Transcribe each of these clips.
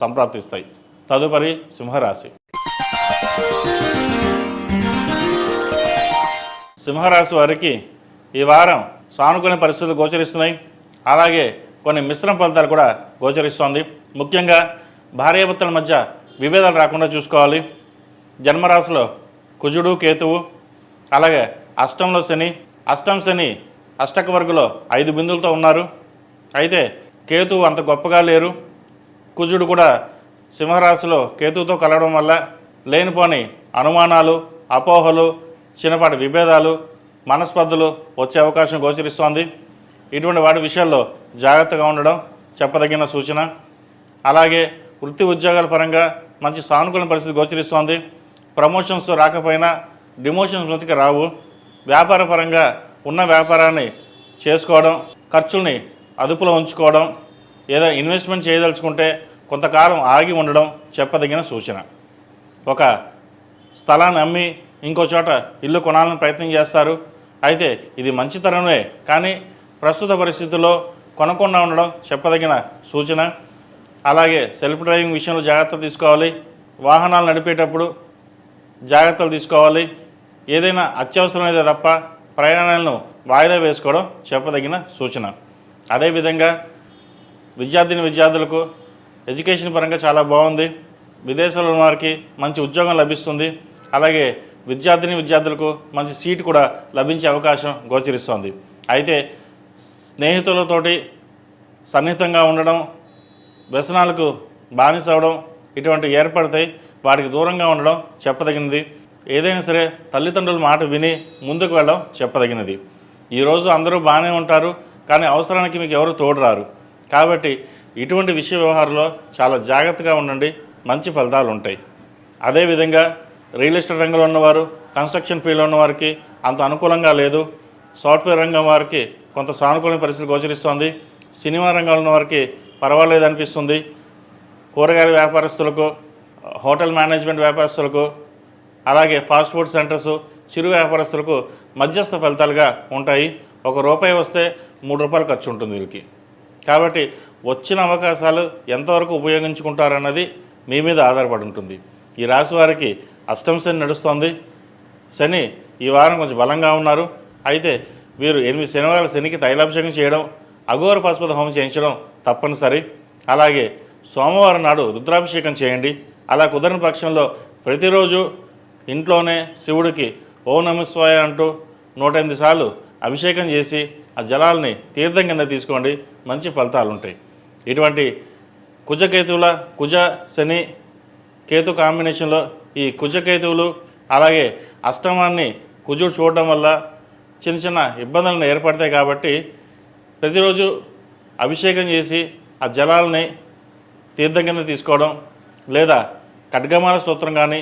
సంప్రాప్తిస్తాయి. తదుపరి సింహరాశి. సింహరాశి వారికి ఈ వారం సానుకూల పరిస్థితులు గోచరిస్తున్నాయి. అలాగే కొన్ని మిశ్రమ ఫలితాలు కూడా గోచరిస్తోంది. ముఖ్యంగా భార్యాభర్తల మధ్య విభేదాలు రాకుండా చూసుకోవాలి. జన్మరాశిలో కుజుడు, కేతువు, అలాగే అష్టంలో శని. శని అష్టక వర్గంలో 5 బిందులతో ఉన్నారు. అయితే కేతువు అంత గొప్పగా లేరు. కుజుడు కూడా సింహరాశిలో కేతువుతో కలవడం వల్ల లేనిపోని అనుమానాలు, అపోహలు, చిన్నపాటి విభేదాలు, మనస్పర్ధలు వచ్చే అవకాశం గోచరిస్తోంది. ఇటువంటి వాటి విషయాల్లో జాగ్రత్తగా ఉండడం చెప్పదగిన సూచన. అలాగే వృత్తి ఉద్యోగాల పరంగా మంచి సానుకూల పరిస్థితి గోచరిస్తోంది. ప్రమోషన్స్ రాకపోయినా డిమోషన్స్ మృతికి రావు. వ్యాపార పరంగా ఉన్న వ్యాపారాన్ని చేసుకోవడం, ఖర్చుల్ని అదుపులో ఉంచుకోవడం, ఏదైనా ఇన్వెస్ట్మెంట్ చేయదలుచుకుంటే కొంతకాలం ఆగి ఉండడం చెప్పదగిన సూచన. ఒక స్థలాన్ని అమ్మి ఇంకో చోట ఇల్లు కొనాలని ప్రయత్నం చేస్తారు. అయితే ఇది మంచితనమే, కానీ ప్రస్తుత పరిస్థితుల్లో కొనకుండా ఉండడం చెప్పదగిన సూచన. అలాగే సెల్ఫ్ డ్రైవింగ్ విషయంలో జాగ్రత్తలు తీసుకోవాలి. వాహనాలు నడిపేటప్పుడు జాగ్రత్తలు తీసుకోవాలి. ఏదైనా అత్యవసరమైతే తప్ప ప్రయాణాలను వాయిదా వేసుకోవడం చెప్పదగిన సూచన. అదేవిధంగా విద్యార్థులకు ఎడ్యుకేషన్ పరంగా చాలా బాగుంది. విదేశాల్లో ఉన్న వారికి మంచి ఉద్యోగం లభిస్తుంది. అలాగే విద్యార్థులకు మంచి సీటు కూడా లభించే అవకాశం గోచరిస్తోంది. అయితే స్నేహితులతోటి సన్నిహితంగా ఉండడం, వ్యసనాలకు బానిస అవడం ఇటువంటి ఏర్పడతాయి. వాటికి దూరంగా ఉండడం చెప్పదగినది. ఏదైనా సరే తల్లిదండ్రుల మాట విని ముందుకు వెళ్ళడం చెప్పదగినది. ఈరోజు అందరూ బాగానే ఉంటారు, కానీ అవసరానికి మీకు ఎవరు తోడురారు. కాబట్టి ఇటువంటి విషయ వ్యవహారంలో చాలా జాగ్రత్తగా ఉండండి. మంచి ఫలితాలు ఉంటాయి. అదేవిధంగా రియల్ ఎస్టేట్ రంగంలో ఉన్నవారు, కన్స్ట్రక్షన్ ఫీల్డ్లో ఉన్నవారికి అంత అనుకూలంగా లేదు. సాఫ్ట్వేర్ రంగం వారికి కొంత సానుకూల పరిస్థితి గోచరిస్తోంది. సినిమా రంగంలో ఉన్న వారికి పర్వాలేదు అనిపిస్తుంది. కూరగాయల వ్యాపారస్తులకు, హోటల్ మేనేజ్మెంట్ వ్యాపారస్తులకు, అలాగే ఫాస్ట్ ఫుడ్ సెంటర్స్, చిరు వ్యాపారస్తులకు మధ్యస్థ ఫలితాలుగా ఉంటాయి. ₹1 వస్తే ₹3 ఖర్చు ఉంటుంది వీళ్ళకి. కాబట్టి వచ్చిన అవకాశాలు ఎంతవరకు ఉపయోగించుకుంటారన్నది మీ మీద ఆధారపడి ఉంటుంది. ఈ రాశి వారికి అష్టమ శని నడుస్తోంది. శని ఈ వారం కొంచెం బలంగా ఉన్నారు. అయితే వీరు 8 శనివారాల శనికి తైలాభిషేకం చేయడం, అఘోర పాశుపత హోమం చేయించడం తప్పనిసరి. అలాగే సోమవారం నాడు రుద్రాభిషేకం చేయండి. అలా కుదరని పక్షంలో ప్రతిరోజు ఇంట్లోనే శివుడికి ఓం నమః శివాయ అంటూ 108 సార్లు అభిషేకం చేసి ఆ జలాల్ని తీర్థం కింద తీసుకోండి. మంచి ఫలితాలు ఉంటాయి. ఇటువంటి కుజ శని కేతు కాంబినేషన్లో ఈ కుజకేతువులు అలాగే అష్టమాన్ని కుజుడు చూడడం వల్ల చిన్న చిన్న ఇబ్బందులను ఏర్పడతాయి. కాబట్టి ప్రతిరోజు అభిషేకం చేసి ఆ జలాలని తీర్థం కింద తీసుకోవడం, లేదా ఖడ్గమాల స్తోత్రం కానీ,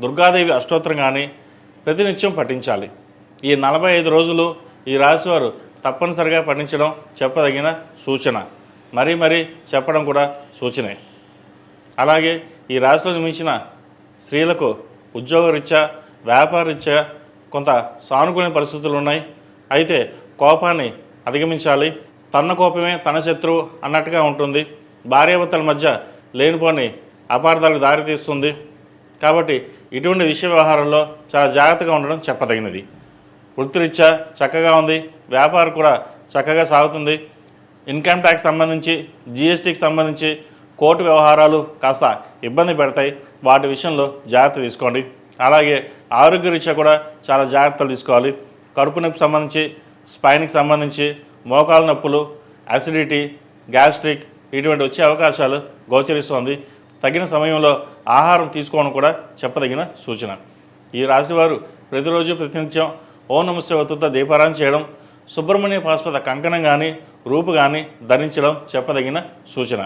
దుర్గాదేవి అష్టోత్తరం కానీ ప్రతినిత్యం పఠించాలి. ఈ 45 రోజులు ఈ రాశివారు తప్పనిసరిగా పఠించడం చెప్పదగిన సూచన. మరీ చెప్పడం కూడా సూచనే. అలాగే ఈ రాశిలో జన్మించిన స్త్రీలకు ఉద్యోగరీత్యా, వ్యాపారరీత్యా కొంత సానుకూల పరిస్థితులు ఉన్నాయి. అయితే కోపాన్ని అధిగమించాలి. తన కోపమే తన శత్రువు అన్నట్టుగా ఉంటుంది. భార్యాభర్తల మధ్య లేనిపోని అపార్థాలకు దారితీస్తుంది. కాబట్టి ఇటువంటి విషయ వ్యవహారంలో చాలా జాగ్రత్తగా ఉండడం చెప్పదగినది. వృత్తిరీత్యా చక్కగా ఉంది. వ్యాపారం కూడా చక్కగా సాగుతుంది. ఇన్కమ్ ట్యాక్స్ సంబంధించి, జిఎస్టీకి సంబంధించి కోర్టు వ్యవహారాలు కాస్త ఇబ్బంది పెడతాయి. వాటి విషయంలో జాగ్రత్త తీసుకోండి. అలాగే ఆరోగ్యరీత్యా కూడా చాలా జాగ్రత్తలు తీసుకోవాలి. కడుపు నొప్పి సంబంధించి, స్పైన్కి సంబంధించి, మోకాలు నొప్పులు, అసిడిటీ, గ్యాస్ట్రిక్ ఇటువంటి వచ్చే అవకాశాలు గోచరిస్తోంది. తగిన సమయంలో ఆహారం తీసుకోవడం కూడా చెప్పదగిన సూచన. ఈ రాశివారు ప్రతిరోజు ప్రతినిత్యం ఓం నమః శివాయ దీపారాధన చేయడం, సుబ్రహ్మణ్య పాశుపత కంకణం కానీ, రూపు కానీ ధరించడం చెప్పదగిన సూచన.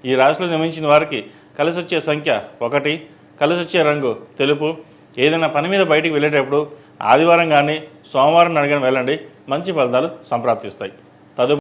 ఈ రాశిలో జన్మించిన వారికి కలిసి వచ్చే సంఖ్య 1, కలిసి వచ్చే రంగు తెలుపు. ఏదైనా పని మీద బయటికి వెళ్ళేటప్పుడు ఆదివారం కానీ, సోమవారం నాడు కానీ వెళ్ళండి. మంచి ఫలితాలు సంప్రాప్తిస్తాయి.